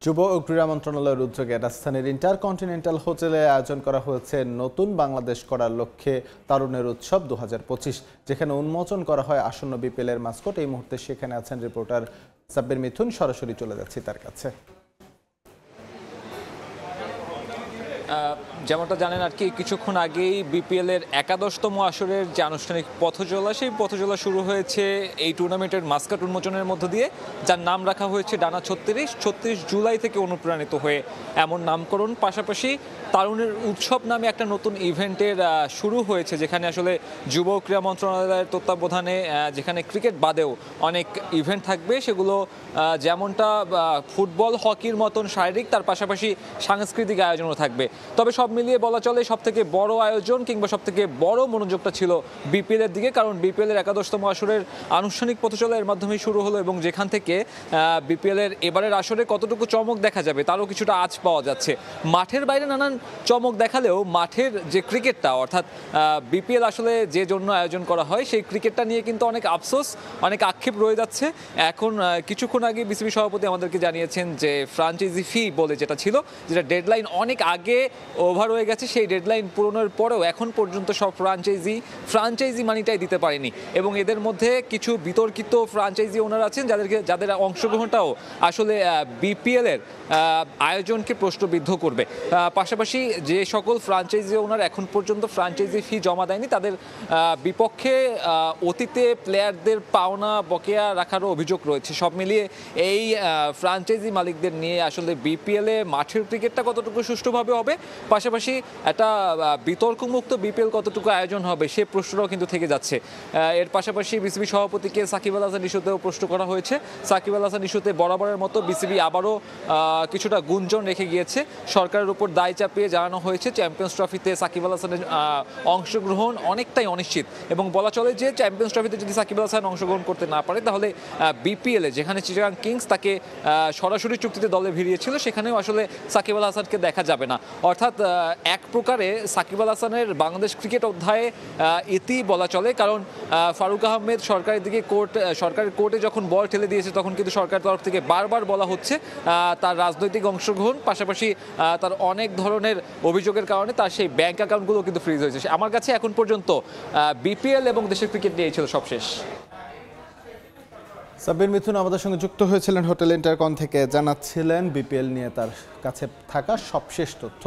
যুব ও ক্রীড়া মন্ত্রণালয়ের উদ্যোগে রাজধানীর ইন্টারকন্টিনেন্টাল হোটেলে আয়োজন করা হয়েছে নতুন বাংলাদেশ করার লক্ষ্যে তারুণের উৎসব 2025, যেখানে উন্মোচন করা হয় আসন্ন বিপিএলের মাস্কট। এই মুহূর্তে সেখানে আছেন রিপোর্টার সাব্বির মিথুন। সরাসরি চলে যাচ্ছি তার কাছে। যেমনটা জানেন আর কি, কিছুক্ষণ আগেই বিপিএল এর 11তম আসরের যে আনুষ্ঠানিক পথচলা, সেই পথচলা শুরু হয়েছে এই টুর্নামেন্টের মাস্কট উন্মোচনের মধ্য দিয়ে, যার নাম রাখা হয়েছে ডানা 36 জুলাই থেকে অনুপ্রাণিত হয়ে এমন নামকরণ। পাশাপাশি তারুণের উৎসব নামে একটা নতুন ইভেন্টের শুরু হয়েছে, যেখানে আসলে যুব ক্রীড়া মন্ত্রণালয়ের তত্ত্বাবধানে যেখানে ক্রিকেট বাদেও অনেক ইভেন্ট থাকবে। সেগুলো যেমনটা ফুটবল, হকির মতন শারীরিক, তার পাশাপাশি সাংস্কৃতিক আয়োজনও থাকবে। তবে সব মিলিয়ে বলা চলে সবথেকে বড় আয়োজন কিংবা সবথেকে বড় মনোযোগটা ছিল বিপিএল এর দিকে, কারণ বিপিএল এর 11তম আসরের আনুষ্ঠানিক পথচলা এর মাধ্যমেই শুরু হলো এবং যেখান থেকে বিপিএল এর এবারের আসরে কতটুকু চমক দেখা যাবে তারও কিছুটা আঁচ পাওয়া যাচ্ছে। মাঠের বাইরে নানান চমক দেখালেও মাঠের যে ক্রিকেটটা, অর্থাৎ বিপিএল আসলে যে জন্য আয়োজন করা হয় সেই ক্রিকেটটা নিয়ে কিন্তু অনেক আফসোস, অনেক আক্ষেপ রয়ে যাচ্ছে। এখন কিছুক্ষণ আগে বিসিবি সভাপতি আমাদেরকে জানিয়েছেন যে ফ্রাঞ্চাইজি ফি বলে যেটা ছিল, যেটা ডেডলাইন অনেক আগে ওভার হয়ে গেছে, সেই ডেডলাইন পূরণের পরেও এখন পর্যন্ত সব ফ্রাঞ্চাইজি মানিটাই দিতে পারেনি। এবং এদের মধ্যে কিছু বিতর্কিত ফ্রাঞ্চাইজি ওনার আছেন যাদের অংশগ্রহণটাও আসলে বিপিএল এর আয়োজনকে প্রশ্নবিদ্ধ করবে। পাশাপাশি যে সকল ফ্রাঞ্চাইজি ওনার এখন পর্যন্ত ফ্রাঞ্চাইজি ফি জমা দেয়নি, তাদের বিপক্ষে অতীতে প্লেয়ারদের পাওনা বকেয়া রাখারও অভিযোগ রয়েছে। সব মিলিয়ে এই ফ্রাঞ্চাইজি মালিকদের নিয়ে আসলে বিপিএল এ মাঠের ক্রিকেটটা কতটুকু সুষ্ঠুভাবে হবে, পাশাপাশি একটা বিতর্কমুক্ত বিপিএল কতটুকু আয়োজন হবে সে প্রশ্নটাও কিন্তু থেকে যাচ্ছে। এর পাশাপাশি বিসিবি সভাপতিকে সাকিব আল হাসান ইস্যুতেও প্রশ্ন করা হয়েছে। সাকিব আল হাসান ইস্যুতে বরাবরের মতো বিসিবি আবারও কিছুটা গুঞ্জন রেখে গিয়েছে। সরকারের উপর দায় চাপিয়ে জানানো হয়েছে চ্যাম্পিয়ন্স ট্রফিতে সাকিব আল হাসানের অংশগ্রহণ অনেকটাই অনিশ্চিত, এবং বলা চলে যে চ্যাম্পিয়ন্স ট্রফিতে যদি সাকিব আল হাসান অংশগ্রহণ করতে না পারে, তাহলে বিপিএলে যেখানে চিটাগাং কিংস তাকে সরাসরি চুক্তিতে দলে ভিড়িয়েছিল, সেখানেও আসলে সাকিব আল হাসানকে দেখা যাবে না। অর্থাৎ এক প্রকারে সাকিব আল হাসানের বাংলাদেশ ক্রিকেট অধ্যায়ে ইতি বলা চলে, কারণ ফারুক আহমেদ সরকারের দিকে সরকারের কোর্টে যখন বল ঠেলে দিয়েছে, তখন কিন্তু সরকারের তরফ থেকে বারবার বলা হচ্ছে তার রাজনৈতিক অংশগ্রহণ, পাশাপাশি তার অনেক ধরনের অভিযোগের কারণে তার সেই ব্যাংক অ্যাকাউন্টগুলো কিন্তু ফ্রিজ হয়েছে। আমার কাছে এখন পর্যন্ত বিপিএল এবং দেশের ক্রিকেট নিয়ে ছিল সবশেষ। সাব্বির মিথুন আমাদের সঙ্গে যুক্ত হয়েছিলেন হোটেল ইন্টারকন থেকে, জানাচ্ছিলেন বিপিএল নিয়ে তার কাছে থাকা সবশেষ তথ্য।